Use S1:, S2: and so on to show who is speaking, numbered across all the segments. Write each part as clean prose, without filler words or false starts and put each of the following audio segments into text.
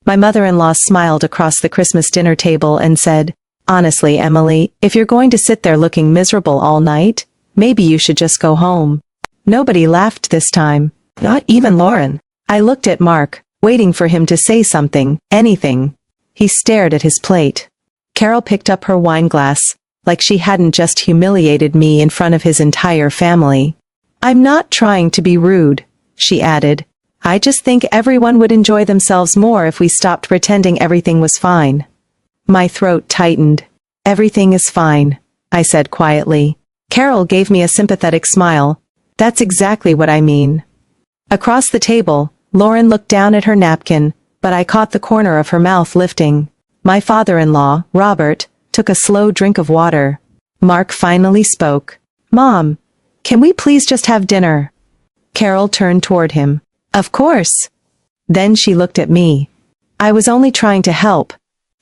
S1: My mother-in-law smiled across the Christmas dinner table and said, "Honestly, Emily, if you're going to sit there looking miserable all night, maybe you should just go home." Nobody laughed this time. Not even Lauren. I looked at Mark, waiting for him to say something, anything. He stared at his plate. Carol picked up her wine glass, like she hadn't just humiliated me in front of his entire family. "I'm not trying to be rude," she added. "I just think everyone would enjoy themselves more if we stopped pretending everything was fine." My throat tightened. "Everything is fine," I said quietly. Carol gave me a sympathetic smile. "That's exactly what I mean." Across the table, Lauren looked down at her napkin, but I caught the corner of her mouth lifting. My father-in-law, Robert, took a slow drink of water. Mark finally spoke. "Mom, can we please just have dinner?" Carol turned toward him. "Of course." Then she looked at me. I was only trying to help.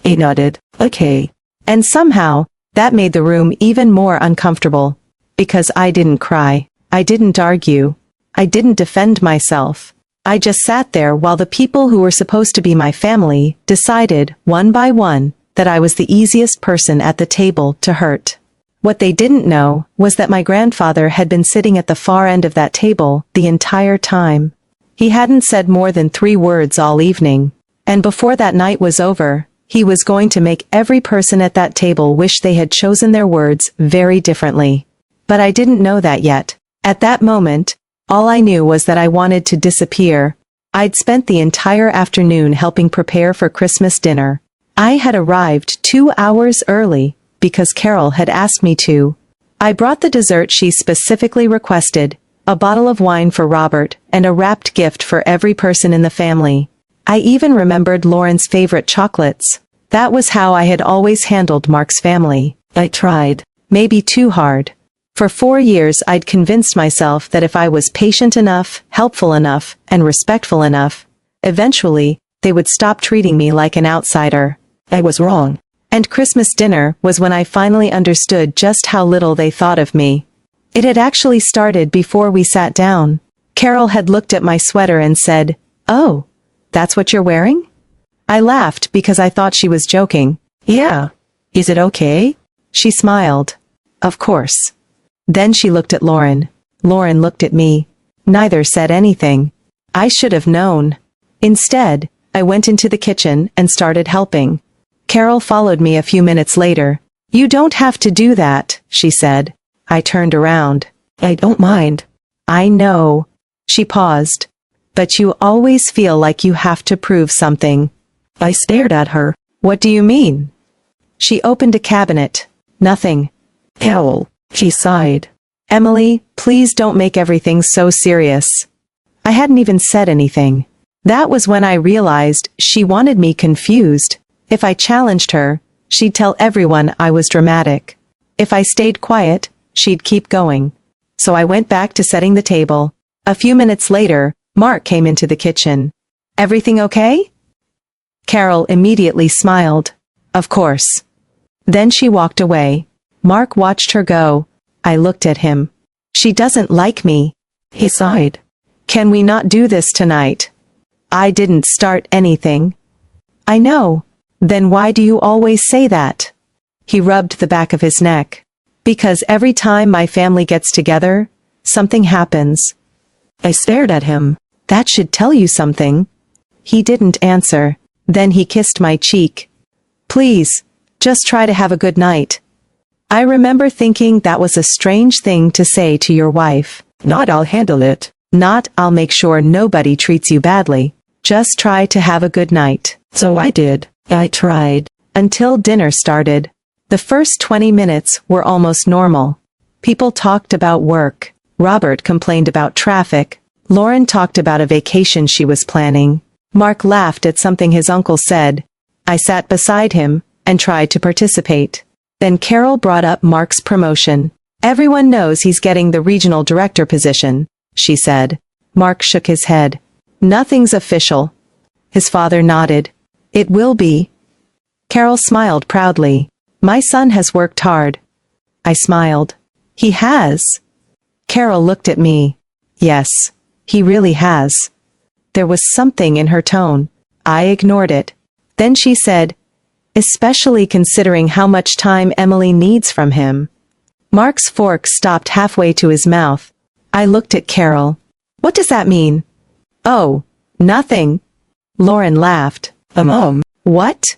S1: He nodded. "Okay." And somehow, that made the room even more uncomfortable. Because I didn't cry. I didn't argue. I didn't defend myself. I just sat there while the people who were supposed to be my family decided, one by one, that I was the easiest person at the table to hurt. What they didn't know was that my grandfather had been sitting at the far end of that table the entire time. He hadn't said more than 3 words all evening. And before that night was over, he was going to make every person at that table wish they had chosen their words very differently. But I didn't know that yet. At that moment, all I knew was that I wanted to disappear. I'd spent the entire afternoon helping prepare for Christmas dinner. I had arrived 2 hours early, because Carol had asked me to. I brought the dessert she specifically requested, a bottle of wine for Robert, and a wrapped gift for every person in the family. I even remembered Lauren's favorite chocolates. That was how I had always handled Mark's family. I tried. Maybe too hard. For 4 years I'd convinced myself that if I was patient enough, helpful enough, and respectful enough, eventually, they would stop treating me like an outsider. I was wrong. And Christmas dinner was when I finally understood just how little they thought of me. It had actually started before we sat down. Carol had looked at my sweater and said, "Oh, that's what you're wearing?" I laughed because I thought she was joking. "Yeah. Is it okay?" She smiled. "Of course." Then she looked at Lauren. Lauren looked at me. Neither said anything. I should have known. Instead, I went into the kitchen and started helping. Carol followed me a few minutes later. "You don't have to do that," she said. I turned around. "I don't mind." "I know." She paused. "But you always feel like you have to prove something." I stared at her. "What do you mean?" She opened a cabinet. "Nothing." "Owl." She sighed. "Emily, please don't make everything so serious." I hadn't even said anything. That was when I realized she wanted me confused. If I challenged her, she'd tell everyone I was dramatic. If I stayed quiet, she'd keep going. So I went back to setting the table. A few minutes later, Mark came into the kitchen. "Everything okay?" Carol immediately smiled. "Of course." Then she walked away. Mark watched her go. I looked at him. "She doesn't like me." He sighed. "Can we not do this tonight?" "I didn't start anything." "I know. Then why do you always say that?" He rubbed the back of his neck. "Because every time my family gets together, something happens." I stared at him. "That should tell you something." He didn't answer. Then he kissed my cheek. "Please, just try to have a good night." I remember thinking that was a strange thing to say to your wife. Not "I'll handle it." Not "I'll make sure nobody treats you badly." Just try to have a good night. So I did. I tried. Until dinner started. The first 20 minutes were almost normal. People talked about work. Robert complained about traffic. Lauren talked about a vacation she was planning. Mark laughed at something his uncle said. I sat beside him and tried to participate. Then Carol brought up Mark's promotion. "Everyone knows he's getting the regional director position," she said. Mark shook his head. "Nothing's official." His father nodded. "It will be." Carol smiled proudly. "My son has worked hard." I smiled. "He has?" Carol looked at me. "Yes, he really has." There was something in her tone. I ignored it. Then she said, especially considering how much time Emily needs from him. Mark's fork stopped halfway to his mouth. I looked at Carol. What does that mean? Oh, nothing. Lauren laughed. What?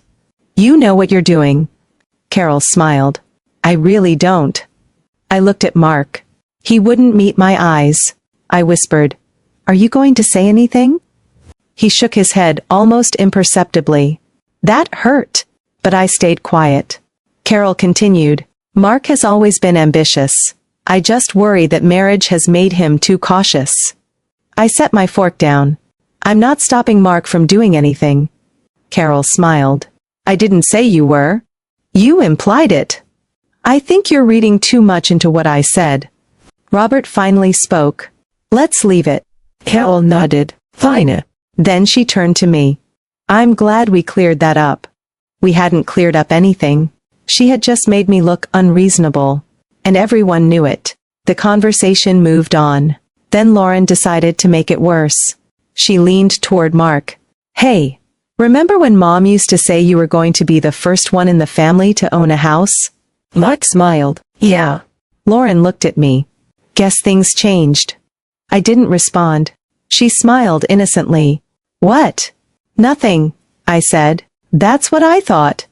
S1: You know what you're doing. Carol smiled. I really don't. I looked at Mark. He wouldn't meet my eyes. I whispered, are you going to say anything? He shook his head almost imperceptibly. That hurt. But I stayed quiet. Carol continued, Mark has always been ambitious. I just worry that marriage has made him too cautious. I set my fork down. I'm not stopping Mark from doing anything. Carol smiled. I didn't say you were. You implied it. I think you're reading too much into what I said. Robert finally spoke. Let's leave it.
S2: Carol nodded. Fine.
S1: Then she turned to me. I'm glad we cleared that up. We hadn't cleared up anything. She had just made me look unreasonable. And everyone knew it. The conversation moved on. Then Lauren decided to make it worse. She leaned toward Mark. Hey, remember when Mom used to say you were going to be the first one in the family to own a house?
S2: Mark smiled. Yeah.
S1: Lauren looked at me. Guess things changed. I didn't respond. She smiled innocently. What? Nothing, I said. That's what I thought.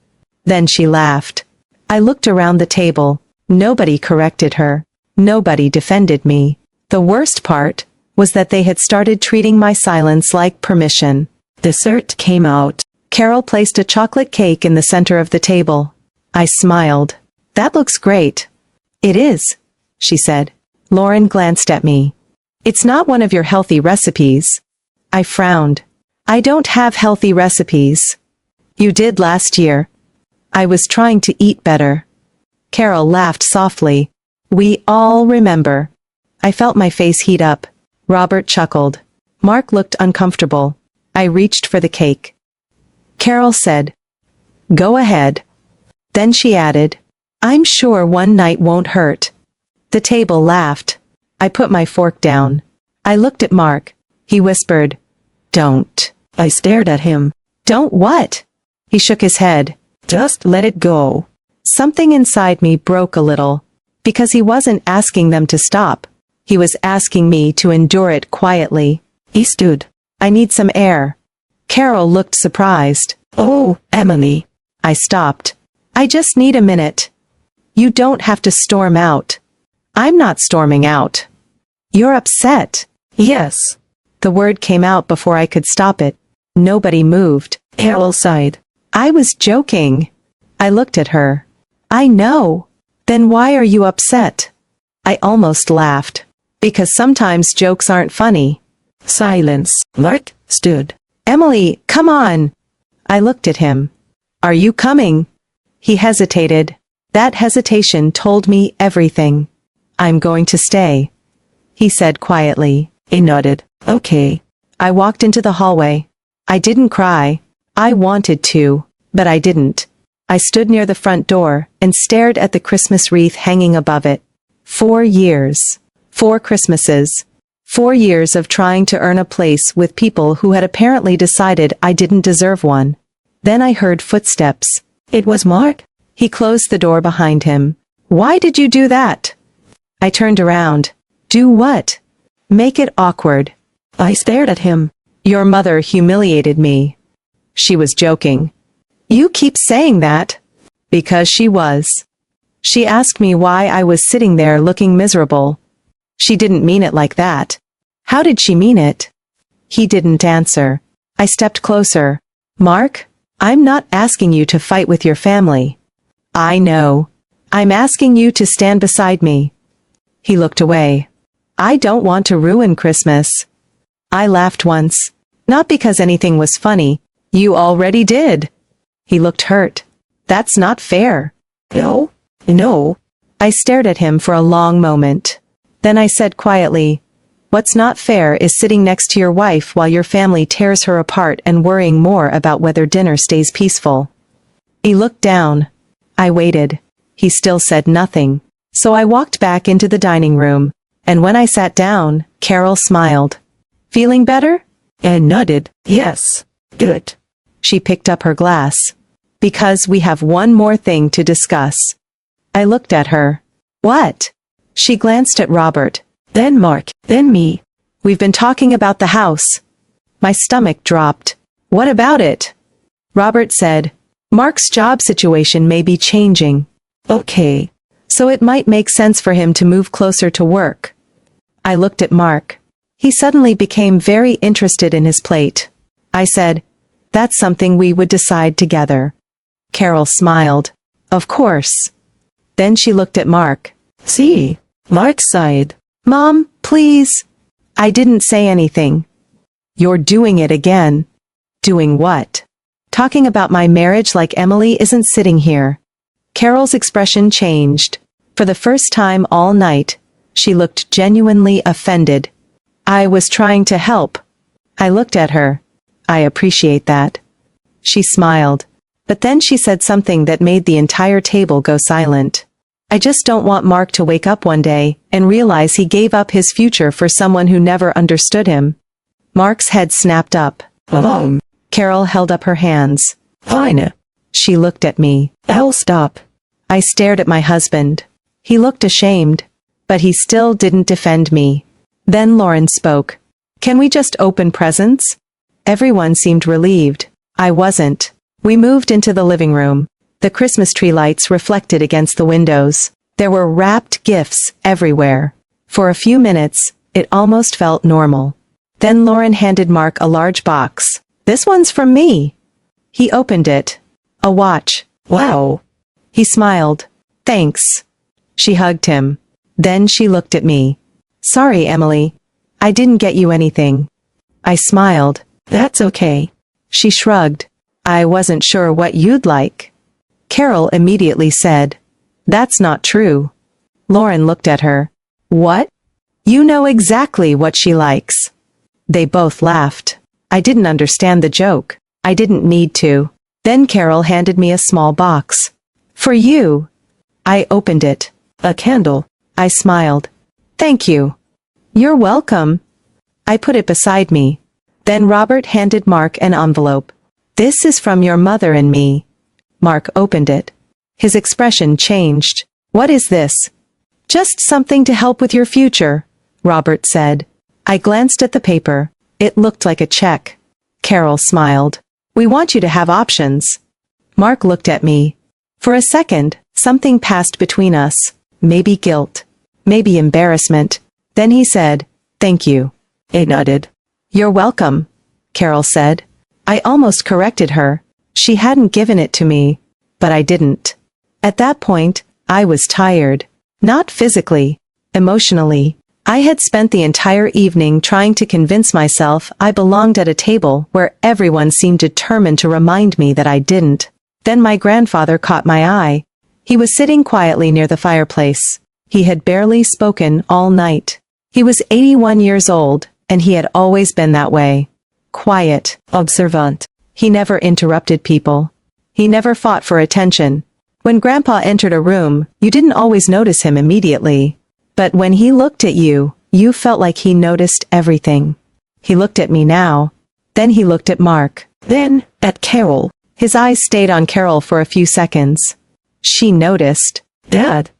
S1: Then she laughed. I looked around the table. Nobody corrected her. Nobody defended me. The worst part was that they had started treating my silence like permission.
S2: Dessert came out.
S1: Carol placed a chocolate cake in the center of the table. I smiled. That looks great. It is, she said. Lauren glanced at me. It's not one of your healthy recipes. I frowned. I don't have healthy recipes. You did last year. I was trying to eat better. Carol laughed softly. We all remember. I felt my face heat up. Robert chuckled. Mark looked uncomfortable. I reached for the cake. Carol said, Go ahead. Then she added, I'm sure one night won't hurt. The table laughed. I put my fork down. I looked at Mark. He whispered, Don't.
S2: I stared at him.
S1: Don't what? He shook his head.
S2: Just let it go.
S1: Something inside me broke a little. Because he wasn't asking them to stop. He was asking me to endure it quietly.
S2: He stood.
S1: I need some air. Carol looked surprised.
S2: Oh, Emily.
S1: I stopped. I just need a minute. You don't have to storm out. I'm not storming out. You're upset.
S2: Yes.
S1: The word came out before I could stop it. Nobody moved.
S2: Carol sighed.
S1: I was joking. I looked at her. I know. Then why are you upset? I almost laughed. Because sometimes jokes aren't funny.
S2: Silence. Mark stood.
S1: Emily, come on. I looked at him. Are you coming? He hesitated. That hesitation told me everything. I'm going to stay. He said quietly.
S2: He nodded. Okay.
S1: I walked into the hallway. I didn't cry. I wanted to, but I didn't. I stood near the front door and stared at the Christmas wreath hanging above it. 4 years. 4 Christmases. 4 years of trying to earn a place with people who had apparently decided I didn't deserve one. Then I heard footsteps.
S2: It was Mark.
S1: He closed the door behind him. Why did you do that? I turned around. Do what? Make it awkward.
S2: I stared at him.
S1: Your mother humiliated me. She was joking. You keep saying that. Because she was. She asked me why I was sitting there looking miserable. She didn't mean it like that. How did she mean it? He didn't answer. I stepped closer. Mark, I'm not asking you to fight with your family. I know. I'm asking you to stand beside me. He looked away. I don't want to ruin Christmas. I laughed once. Not because anything was funny. You already did. He looked hurt. That's not fair.
S2: No. No.
S1: I stared at him for a long moment. Then I said quietly, What's not fair is sitting next to your wife while your family tears her apart and worrying more about whether dinner stays peaceful. He looked down. I waited. He still said nothing. So I walked back into the dining room, and when I sat down, Carol smiled. Feeling better?
S2: I nodded. Yes. Good.
S1: She picked up her glass. Because we have one more thing to discuss. I looked at her. What? She glanced at Robert.
S2: Then Mark, then me.
S1: We've been talking about the house. My stomach dropped. What about it? Robert said, Mark's job situation may be changing.
S2: Okay.
S1: So it might make sense for him to move closer to work. I looked at Mark. He suddenly became very interested in his plate. I said, that's something we would decide together. Carol smiled. Of course. Then she looked at Mark.
S2: See? Mark sighed.
S1: Mom, please. I didn't say anything. You're doing it again. Doing what? Talking about my marriage like Emily isn't sitting here. Carol's expression changed. For the first time all night, she looked genuinely offended. I was trying to help. I looked at her. I appreciate that. She smiled. But then she said something that made the entire table go silent. I just don't want Mark to wake up one day and realize he gave up his future for someone who never understood him. Mark's head snapped up.
S2: Mom.
S1: Carol held up her hands.
S2: Fine.
S1: She looked at me.
S2: I'll stop.
S1: I stared at my husband. He looked ashamed. But he still didn't defend me. Then Lauren spoke. Can we just open presents? Everyone seemed relieved. I wasn't. We moved into the living room. The Christmas tree lights reflected against the windows. There were wrapped gifts everywhere. For a few minutes, it almost felt normal. Then Lauren handed Mark a large box. This one's from me. He opened it. A watch.
S2: Wow.
S1: He smiled. Thanks. She hugged him. Then she looked at me. Sorry, Emily. I didn't get you anything. I smiled.
S2: That's okay.
S1: She shrugged. I wasn't sure what you'd like. Carol immediately said, that's not true. Lauren looked at her. What? You know exactly what she likes. They both laughed. I didn't understand the joke. I didn't need to. Then Carol handed me a small box. For you. I opened it.
S2: A candle.
S1: I smiled. Thank you. You're welcome. I put it beside me. Then Robert handed Mark an envelope. This is from your mother and me. Mark opened it. His expression changed. What is this? Just something to help with your future, Robert said. I glanced at the paper. It looked like a check. Carol smiled. We want you to have options. Mark looked at me. For a second, something passed between us. Maybe guilt. Maybe embarrassment. Then he said, thank you.
S2: I nodded.
S1: You're welcome, Carol said. I almost corrected her. She hadn't given it to me, but I didn't. At that point, I was tired. Not physically, emotionally. I had spent the entire evening trying to convince myself I belonged at a table where everyone seemed determined to remind me that I didn't. Then my grandfather caught my eye. He was sitting quietly near the fireplace. He had barely spoken all night. He was 81 years old, and he had always been that way. Quiet, observant. He never interrupted people. He never fought for attention. When Grandpa entered a room, you didn't always notice him immediately. But when he looked at you, you felt like he noticed everything. He looked at me now. Then he looked at Mark.
S2: Then, at Carol.
S1: His eyes stayed on Carol for a few seconds. She noticed.
S2: Dad.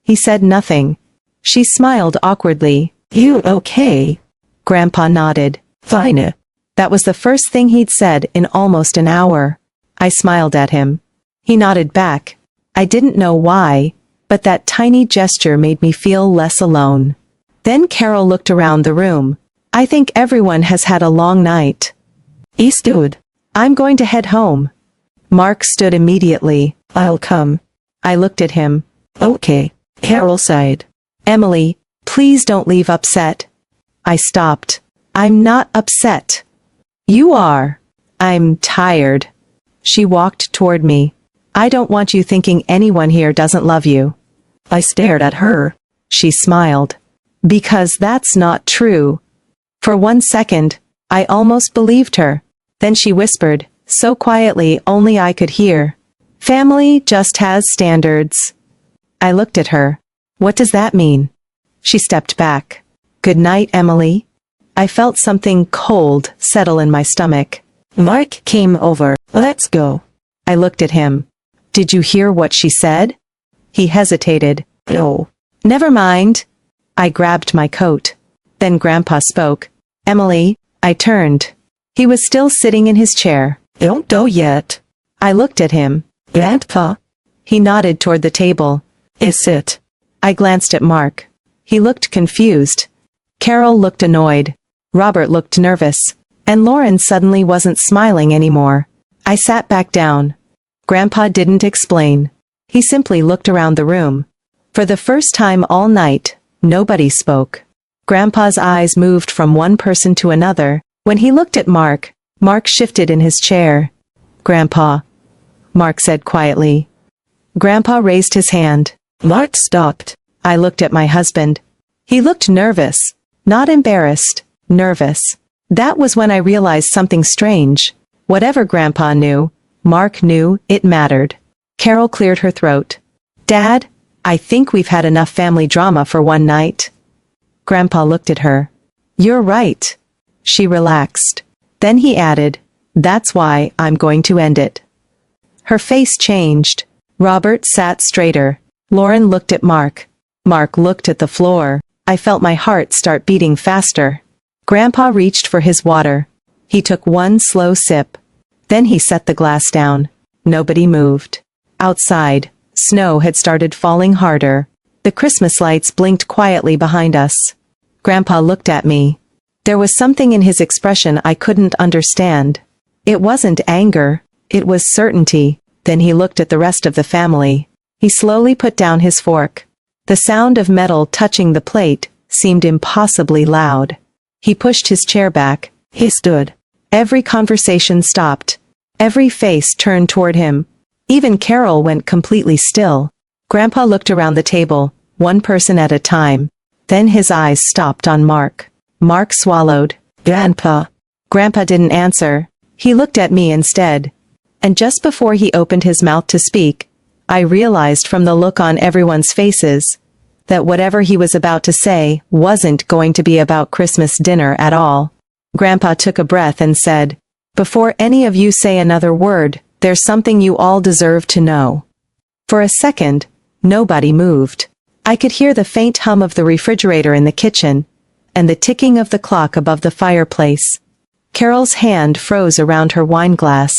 S1: He said nothing. She smiled awkwardly.
S2: You okay?
S1: Grandpa nodded.
S2: Fine.
S1: That was the first thing he'd said in almost an hour. I smiled at him. He nodded back. I didn't know why, but that tiny gesture made me feel less alone. Then Carol looked around the room. I think everyone has had a long night.
S2: He stood.
S1: I'm going to head home. Mark stood immediately.
S2: I'll come.
S1: I looked at him.
S2: Okay. Carol sighed.
S1: Emily, please don't leave upset. I stopped. I'm not upset. You are. I'm tired. She walked toward me. I don't want you thinking anyone here doesn't love you.
S2: I stared at her.
S1: She smiled. Because that's not true. For 1 second, I almost believed her. Then she whispered, so quietly only I could hear. Family just has standards. I looked at her. What does that mean? She stepped back. Good night, Emily. I felt something cold settle in my stomach.
S2: Mark came over. Let's go.
S1: I looked at him. Did you hear what she said? He hesitated.
S2: No.
S1: Never mind. I grabbed my coat. Then Grandpa spoke. Emily, I turned. He was still sitting in his chair.
S2: Don't go yet.
S1: I looked at him.
S2: Grandpa.
S1: He nodded toward the table.
S2: Is it?
S1: I glanced at Mark. He looked confused. Carol looked annoyed. Robert looked nervous. And Lauren suddenly wasn't smiling anymore. I sat back down. Grandpa didn't explain. He simply looked around the room. For the first time all night, nobody spoke. Grandpa's eyes moved from one person to another. When he looked at Mark, Mark shifted in his chair. Grandpa, Mark said quietly. Grandpa raised his hand.
S2: Mark stopped.
S1: I looked at my husband. He looked nervous. Not embarrassed, nervous. That was when I realized something strange. Whatever Grandpa knew, Mark knew it mattered. Carol cleared her throat. Dad, I think we've had enough family drama for one night. Grandpa looked at her. You're right. She relaxed. Then he added, that's why I'm going to end it. Her face changed. Robert sat straighter. Lauren looked at Mark. Mark looked at the floor. I felt my heart start beating faster. Grandpa reached for his water. He took one slow sip. Then he set the glass down. Nobody moved. Outside, snow had started falling harder. The Christmas lights blinked quietly behind us. Grandpa looked at me. There was something in his expression I couldn't understand. It wasn't anger. It was certainty. Then he looked at the rest of the family. He slowly put down his fork. The sound of metal touching the plate seemed impossibly loud. He pushed his chair back. He stood. Every conversation stopped. Every face turned toward him. Even Carol went completely still. Grandpa looked around the table, one person at a time. Then his eyes stopped on Mark. Mark swallowed.
S2: Grandpa.
S1: Grandpa didn't answer. He looked at me instead. And just before he opened his mouth to speak, I realized from the look on everyone's faces that whatever he was about to say wasn't going to be about Christmas dinner at all. Grandpa took a breath and said, before any of you say another word, there's something you all deserve to know. For a second, nobody moved. I could hear the faint hum of the refrigerator in the kitchen, and the ticking of the clock above the fireplace. Carol's hand froze around her wine glass.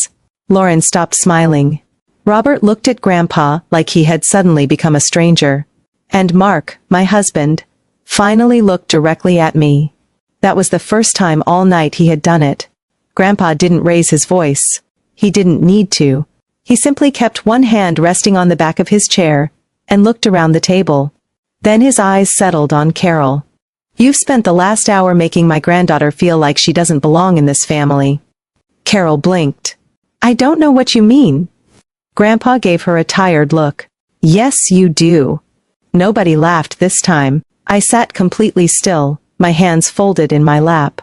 S1: Lauren stopped smiling. Robert looked at Grandpa like he had suddenly become a stranger. And Mark, my husband, finally looked directly at me. That was the first time all night he had done it. Grandpa didn't raise his voice. He didn't need to. He simply kept one hand resting on the back of his chair and looked around the table. Then his eyes settled on Carol. You've spent the last hour making my granddaughter feel like she doesn't belong in this family. Carol blinked. I don't know what you mean. Grandpa gave her a tired look. Yes, you do. Nobody laughed this time. I sat completely still, my hands folded in my lap.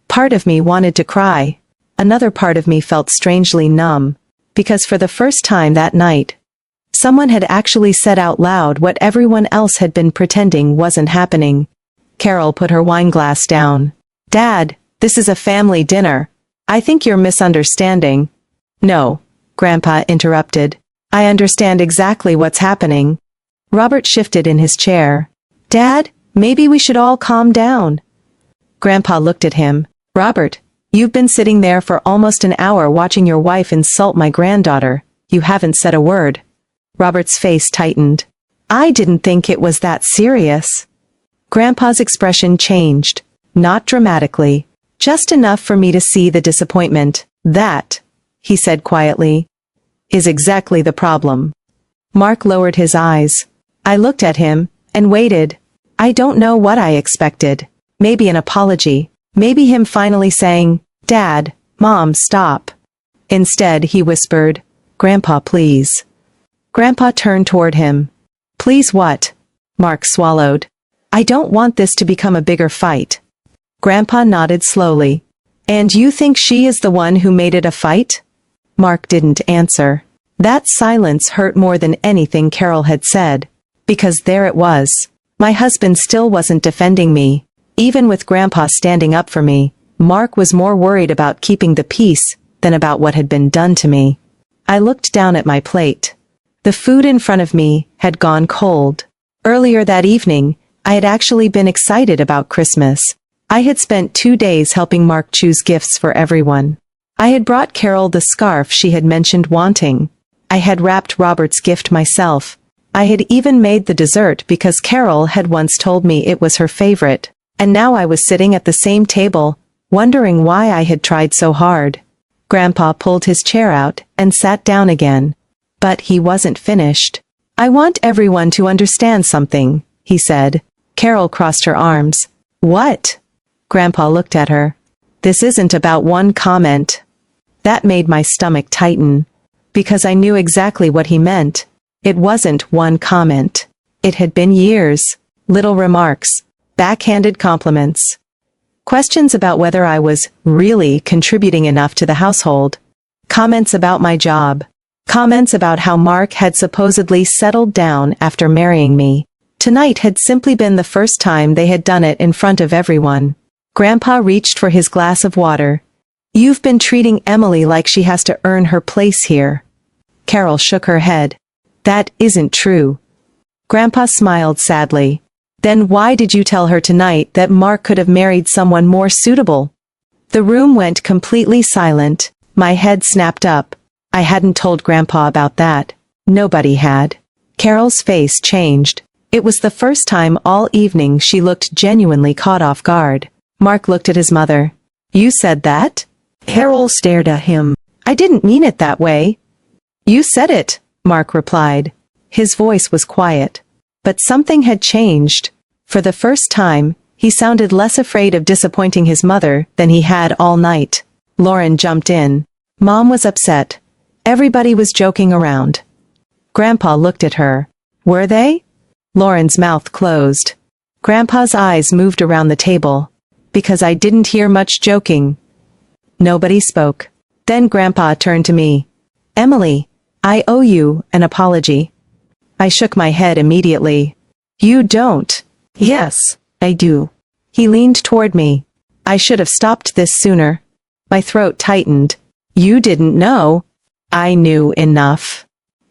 S1: Part of me wanted to cry. Another part of me felt strangely numb, because for the first time that night, someone had actually said out loud what everyone else had been pretending wasn't happening. Carol put her wine glass down. Dad, this is a family dinner. I think you're misunderstanding. No, Grandpa interrupted. I understand exactly what's happening. Robert shifted in his chair. Dad, maybe we should all calm down. Grandpa looked at him. Robert, you've been sitting there for almost an hour watching your wife insult my granddaughter. You haven't said a word. Robert's face tightened. I didn't think it was that serious. Grandpa's expression changed. Not dramatically. Just enough for me to see the disappointment. That, he said quietly, is exactly the problem. Mark lowered his eyes. I looked at him and waited. I don't know what I expected. Maybe an apology. Maybe him finally saying, Dad, Mom, stop. Instead, he whispered, Grandpa, please. Grandpa turned toward him. Please what? Mark swallowed. I don't want this to become a bigger fight. Grandpa nodded slowly. And you think she is the one who made it a fight? Mark didn't answer. That silence hurt more than anything Carol had said. Because there it was. My husband still wasn't defending me. Even with Grandpa standing up for me, Mark was more worried about keeping the peace than about what had been done to me. I looked down at my plate. The food in front of me had gone cold. Earlier that evening, I had actually been excited about Christmas. I had spent 2 days helping Mark choose gifts for everyone. I had brought Carol the scarf she had mentioned wanting. I had wrapped Robert's gift myself. I had even made the dessert because Carol had once told me it was her favorite. And now I was sitting at the same table, wondering why I had tried so hard. Grandpa pulled his chair out and sat down again. But he wasn't finished. "I want everyone to understand something," he said. Carol crossed her arms. "What?" Grandpa looked at her. "This isn't about one comment." That made my stomach tighten. Because I knew exactly what he meant. It wasn't one comment. It had been years. Little remarks. Backhanded compliments. Questions about whether I was really contributing enough to the household. Comments about my job. Comments about how Mark had supposedly settled down after marrying me. Tonight had simply been the first time they had done it in front of everyone. Grandpa reached for his glass of water. "You've been treating Emily like she has to earn her place here." Carol shook her head. "That isn't true." Grandpa smiled sadly. "Then why did you tell her tonight that Mark could have married someone more suitable?" The room went completely silent. My head snapped up. I hadn't told Grandpa about that. Nobody had. Carol's face changed. It was the first time all evening she looked genuinely caught off guard. Mark looked at his mother. "You said that?" Carol stared at him. "I didn't mean it that way." "You said it," Mark replied. His voice was quiet. But something had changed. For the first time, he sounded less afraid of disappointing his mother than he had all night. Lauren jumped in. Mom was upset. Everybody was joking around. Grandpa looked at her. "Were they?" Lauren's mouth closed. Grandpa's eyes moved around the table. "Because I didn't hear much joking." Nobody spoke. Then Grandpa turned to me. "Emily, I owe you an apology." I shook my head immediately. "You don't." "Yes, I do." He leaned toward me. I should have stopped this sooner. My throat tightened. "You didn't know." I knew enough.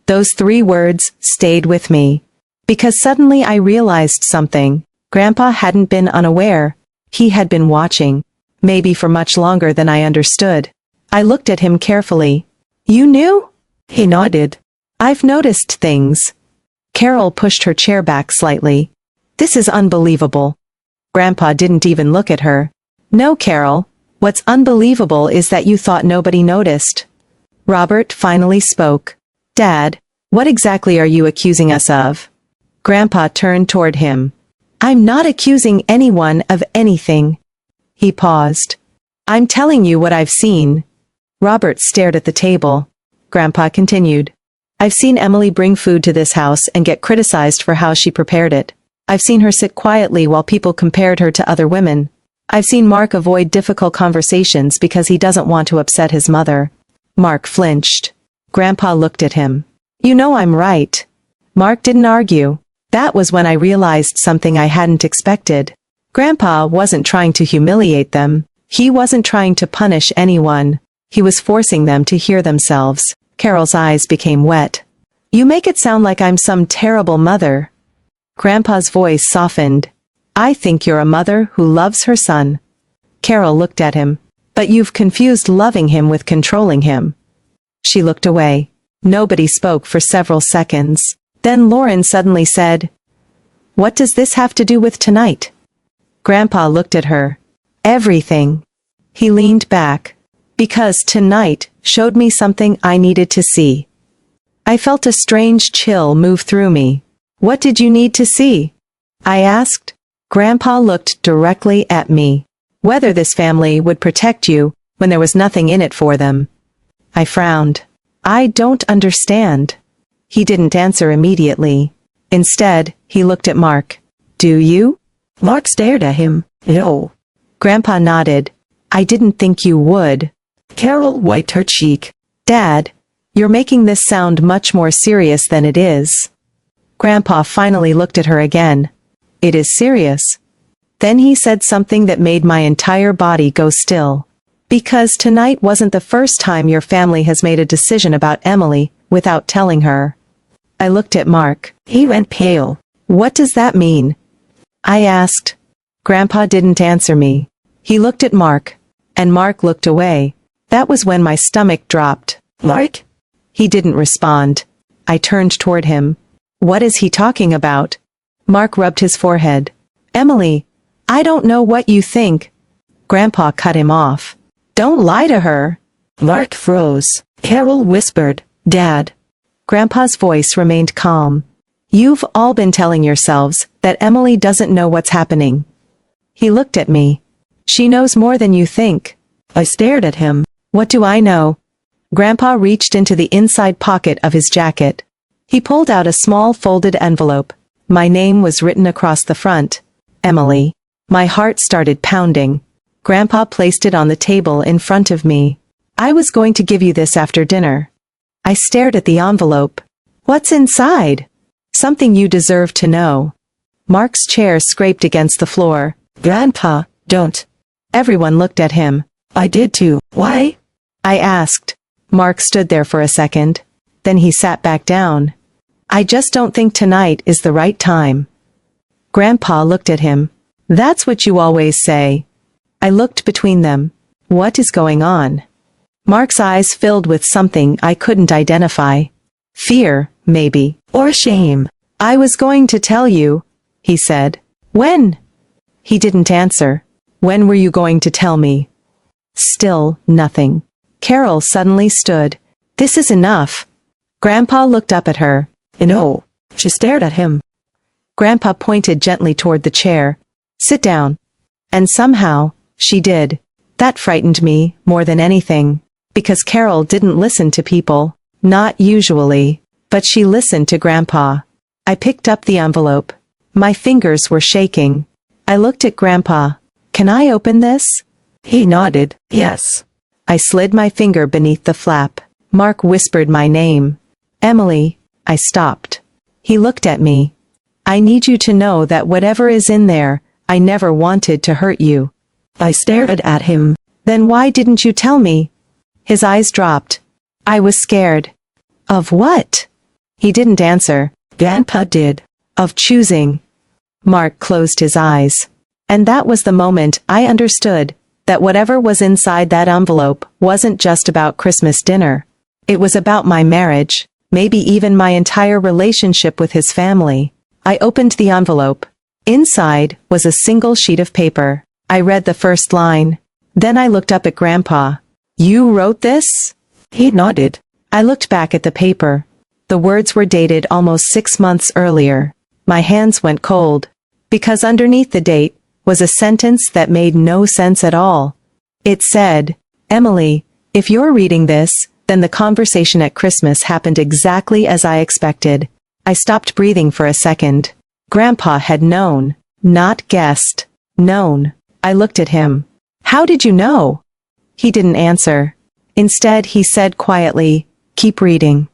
S1: Those 3 words stayed with me. Because suddenly I realized something. Grandpa hadn't been unaware. He had been watching. Maybe for much longer than I understood. I looked at him carefully. "You knew?" He nodded. "I've noticed things." Carol pushed her chair back slightly. "This is unbelievable." Grandpa didn't even look at her. "No, Carol. What's unbelievable is that you thought nobody noticed." Robert finally spoke. "Dad, what exactly are you accusing us of?" Grandpa turned toward him. "I'm not accusing anyone of anything." He paused. "I'm telling you what I've seen." Robert stared at the table. Grandpa continued. "I've seen Emily bring food to this house and get criticized for how she prepared it. I've seen her sit quietly while people compared her to other women. I've seen Mark avoid difficult conversations because he doesn't want to upset his mother." Mark flinched. Grandpa looked at him. "You know I'm right." Mark didn't argue. That was when I realized something I hadn't expected. Grandpa wasn't trying to humiliate them. He wasn't trying to punish anyone. He was forcing them to hear themselves. Carol's eyes became wet. "You make it sound like I'm some terrible mother." Grandpa's voice softened. "I think you're a mother who loves her son." Carol looked at him. "But you've confused loving him with controlling him." She looked away. Nobody spoke for several seconds. Then Lauren suddenly said, "What does this have to do with tonight?" Grandpa looked at her. "Everything." He leaned back. "Because tonight showed me something I needed to see." I felt a strange chill move through me. "What did you need to see?" I asked. Grandpa looked directly at me. "Whether this family would protect you when there was nothing in it for them." I frowned. "I don't understand." He didn't answer immediately. Instead, he looked at Mark. "Do you?" Mark stared at him. "No." Grandpa nodded. "I didn't think you would." Carol wiped her cheek. "Dad, you're making this sound much more serious than it is." Grandpa finally looked at her again. "It is serious." Then he said something that made my entire body go still. Because tonight wasn't the first time your family has made a decision about Emily without telling her. I looked at Mark.
S2: He went pale.
S1: What does that mean? I asked. Grandpa didn't answer me. He looked at Mark, and Mark looked away. That was when my stomach dropped.
S2: Mark?
S1: He didn't respond. I turned toward him. What is he talking about? Mark rubbed his forehead. Emily, I don't know what you think. Grandpa cut him off. Don't lie to her.
S2: Mark froze. Carol whispered, Dad.
S1: Grandpa's voice remained calm. You've all been telling yourselves that Emily doesn't know what's happening. He looked at me. She knows more than you think.
S2: I stared at him.
S1: What do I know? Grandpa reached into the inside pocket of his jacket. He pulled out a small folded envelope. My name was written across the front. Emily. My heart started pounding. Grandpa placed it on the table in front of me. I was going to give you this after dinner. I stared at the envelope. What's inside? Something you deserve to know. Mark's chair scraped against the floor.
S2: Grandpa, don't.
S1: Everyone looked at him.
S2: I did too. Why?
S1: I asked. Mark stood there for a second. Then he sat back down. I just don't think tonight is the right time. Grandpa looked at him. That's what you always say. I looked between them. What is going on? Mark's eyes filled with something I couldn't identify. Fear, maybe.
S2: Or shame.
S1: I was going to tell you, he said. When? He didn't answer. When were you going to tell me? Still nothing. Carol suddenly stood. This is enough. Grandpa looked up at her.
S2: No. She stared at him.
S1: Grandpa pointed gently toward the chair. Sit down. And somehow, she did. That frightened me more than anything. Because Carol didn't listen to people. Not usually. But she listened to Grandpa. I picked up the envelope. My fingers were shaking. I looked at Grandpa. Can I open this?
S2: He nodded. Yes.
S1: I slid my finger beneath the flap. Mark whispered my name. Emily. I stopped. He looked at me. I need you to know that whatever is in there, I never wanted to hurt you.
S2: I stared at him.
S1: Then why didn't you tell me? His eyes dropped. I was scared. Of what? He didn't answer.
S2: Grandpa did.
S1: Of choosing. Mark closed his eyes. And that was the moment I understood that whatever was inside that envelope wasn't just about Christmas dinner. It was about my marriage, maybe even my entire relationship with his family. I opened the envelope. Inside was a single sheet of paper. I read the first line. Then I looked up at Grandpa. You wrote this?
S2: He nodded.
S1: I looked back at the paper. The words were dated almost 6 months earlier. My hands went cold. Because underneath the date was a sentence that made no sense at all. It said, Emily, if you're reading this, then the conversation at Christmas happened exactly as I expected. I stopped breathing for a second. Grandpa had known. Not guessed. Known. I looked at him. How did you know? He didn't answer. Instead, he said quietly, keep reading.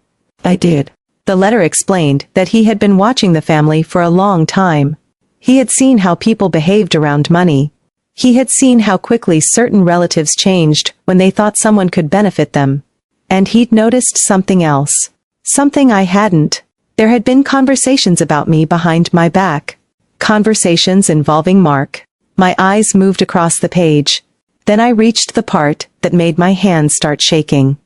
S2: I did.
S1: The letter explained that he had been watching the family for a long time. He had seen how people behaved around money. He had seen how quickly certain relatives changed when they thought someone could benefit them. And he'd noticed something else. Something I hadn't. There had been conversations about me behind my back. Conversations involving Mark. My eyes moved across the page. Then I reached the part that made my hands start shaking.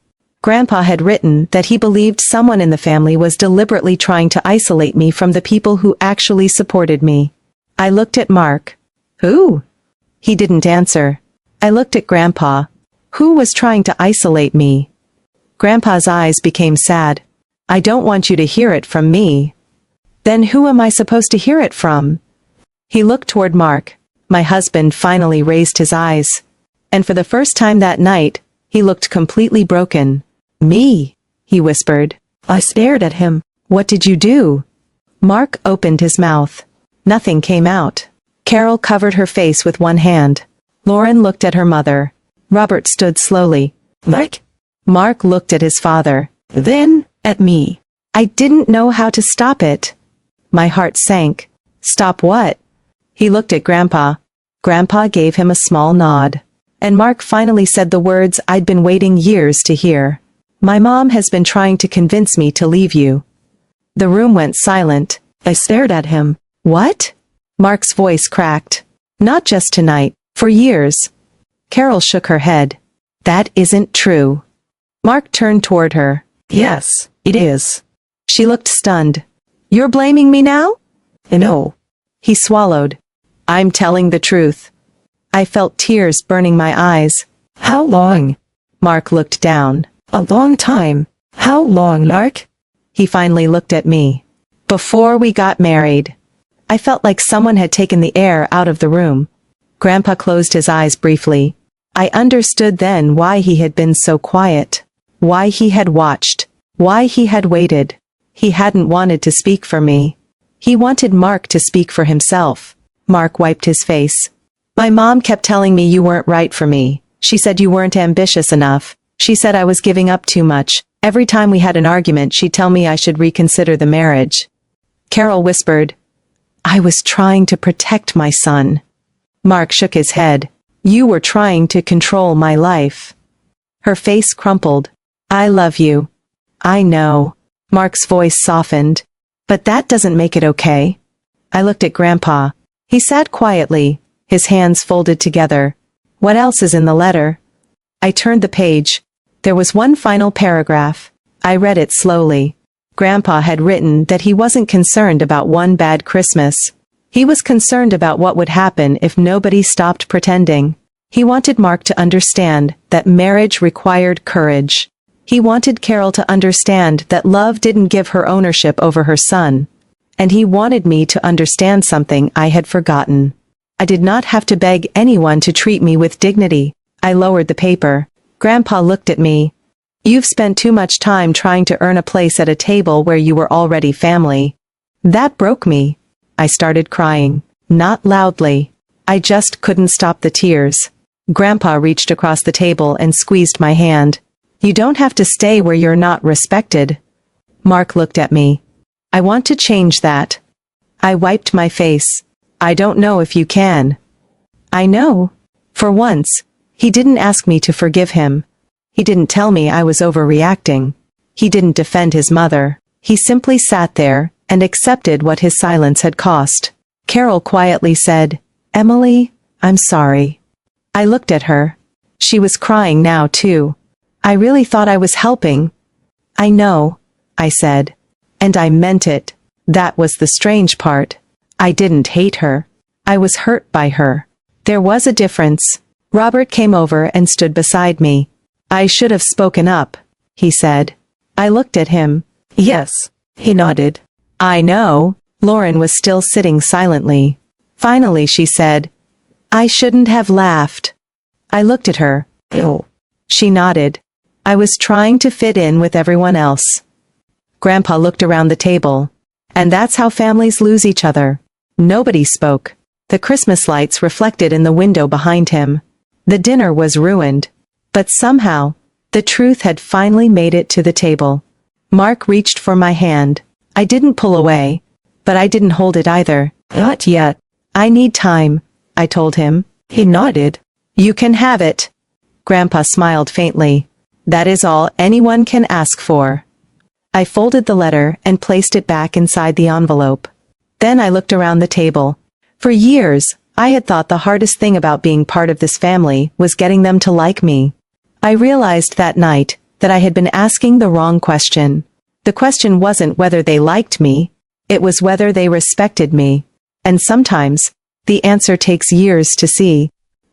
S1: Grandpa had written that he believed someone in the family was deliberately trying to isolate me from the people who actually supported me. I looked at Mark. Who? He didn't answer. I looked at Grandpa. Who was trying to isolate me? Grandpa's eyes became sad. I don't want you to hear it from me. Then who am I supposed to hear it from? He looked toward Mark. My husband finally raised his eyes. And for the first time that night, he looked completely broken. Me, he whispered.
S2: I stared at him.
S1: What did you do? Mark opened his mouth. Nothing came out. Carol covered her face with one hand. Lauren looked at her mother. Robert stood slowly.
S2: Mark?
S1: Mark looked at his father.
S2: Then, at me.
S1: I didn't know how to stop it. My heart sank. Stop what? He looked at Grandpa. Grandpa gave him a small nod. And Mark finally said the words I'd been waiting years to hear. My mom has been trying to convince me to leave you. The room went silent.
S2: I stared at him.
S1: What? Mark's voice cracked. Not just tonight, for years. Carol shook her head. That isn't true. Mark turned toward her.
S2: Yes, it is.
S1: She looked stunned. You're blaming me now?
S2: No.
S1: He swallowed. I'm telling the truth. I felt tears burning my eyes.
S2: How long?
S1: Mark looked down.
S2: A long time. How long, Mark?
S1: He finally looked at me. Before we got married. I felt like someone had taken the air out of the room. Grandpa closed his eyes briefly. I understood then why he had been so quiet. Why he had watched. Why he had waited. He hadn't wanted to speak for me. He wanted Mark to speak for himself. Mark wiped his face. My mom kept telling me you weren't right for me. She said you weren't ambitious enough. She said I was giving up too much. Every time we had an argument, she'd tell me I should reconsider the marriage. Carol whispered, I was trying to protect my son. Mark shook his head. You were trying to control my life. Her face crumpled. I love you. I know. Mark's voice softened. But that doesn't make it okay. I looked at Grandpa. He sat quietly, his hands folded together. What else is in the letter? I turned the page. There was one final paragraph. I read it slowly. Grandpa had written that he wasn't concerned about one bad Christmas. He was concerned about what would happen if nobody stopped pretending. He wanted Mark to understand that marriage required courage. He wanted Carol to understand that love didn't give her ownership over her son. And he wanted me to understand something I had forgotten. I did not have to beg anyone to treat me with dignity. I lowered the paper. Grandpa looked at me. You've spent too much time trying to earn a place at a table where you were already family. That broke me. I started crying. Not loudly. I just couldn't stop the tears. Grandpa reached across the table and squeezed my hand. You don't have to stay where you're not respected. Mark looked at me. I want to change that. I wiped my face. I don't know if you can. I know. For once, he didn't ask me to forgive him. He didn't tell me I was overreacting. He didn't defend his mother. He simply sat there and accepted what his silence had cost. Carol quietly said, Emily, I'm sorry. I looked at her. She was crying now too. I really thought I was helping. I know, I said. And I meant it. That was the strange part. I didn't hate her. I was hurt by her. There was a difference. Robert came over and stood beside me. I should have spoken up, he said. I looked at him.
S2: Yes, he nodded.
S1: I know. Lauren was still sitting silently. Finally she said, I shouldn't have laughed. I looked at her.
S2: Oh.
S1: She nodded. I was trying to fit in with everyone else. Grandpa looked around the table. And that's how families lose each other. Nobody spoke. The Christmas lights reflected in the window behind him. The dinner was ruined. But somehow, the truth had finally made it to the table. Mark reached for my hand. I didn't pull away. But I didn't hold it either.
S2: Not yet.
S1: I need time, I told him.
S2: He nodded.
S1: You can have it. Grandpa smiled faintly. That is all anyone can ask for. I folded the letter and placed it back inside the envelope. Then I looked around the table. For years, I had thought the hardest thing about being part of this family was getting them to like me. I realized that night that I had been asking the wrong question. The question wasn't whether they liked me, it was whether they respected me. And sometimes, the answer takes years to see.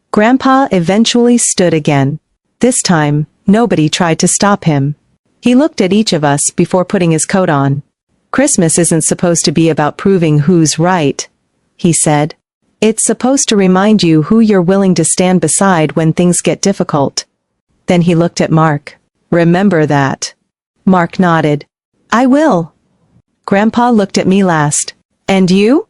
S1: Grandpa eventually stood again. This time, nobody tried to stop him. He looked at each of us before putting his coat on. Christmas isn't supposed to be about proving who's right, he said. It's supposed to remind you who you're willing to stand beside when things get difficult. Then he looked at Mark. Remember that. Mark nodded. I will. Grandpa looked at me last. And you?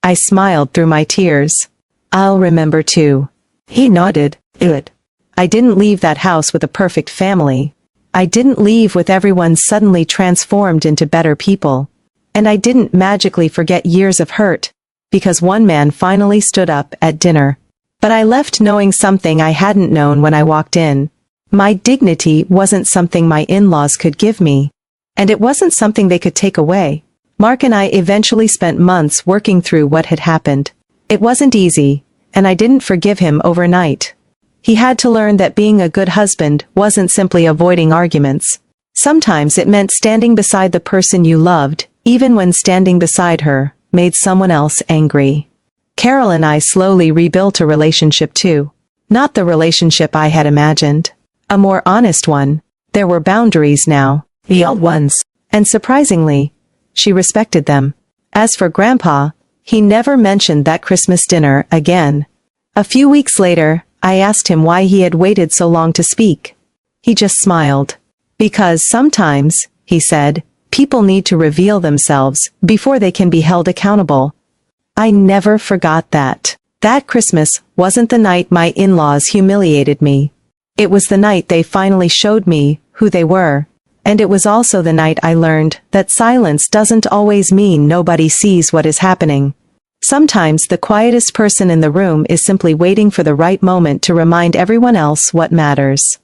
S1: I smiled through my tears. I'll remember too.
S2: He nodded. Good.
S1: I didn't leave that house with a perfect family. I didn't leave with everyone suddenly transformed into better people. And I didn't magically forget years of hurt, because one man finally stood up at dinner. But I left knowing something I hadn't known when I walked in. My dignity wasn't something my in-laws could give me. And it wasn't something they could take away. Mark and I eventually spent months working through what had happened. It wasn't easy, and I didn't forgive him overnight. He had to learn that being a good husband wasn't simply avoiding arguments. Sometimes it meant standing beside the person you loved, even when standing beside her made someone else angry. Carol and I slowly rebuilt a relationship too. Not the relationship I had imagined. A more honest one. There were boundaries now.
S2: Real ones.
S1: And surprisingly, she respected them. As for Grandpa, he never mentioned that Christmas dinner again. A few weeks later, I asked him why he had waited so long to speak. He just smiled. Because sometimes, he said, people need to reveal themselves before they can be held accountable. I never forgot that. That Christmas wasn't the night my in-laws humiliated me. It was the night they finally showed me who they were. And it was also the night I learned that silence doesn't always mean nobody sees what is happening. Sometimes the quietest person in the room is simply waiting for the right moment to remind everyone else what matters.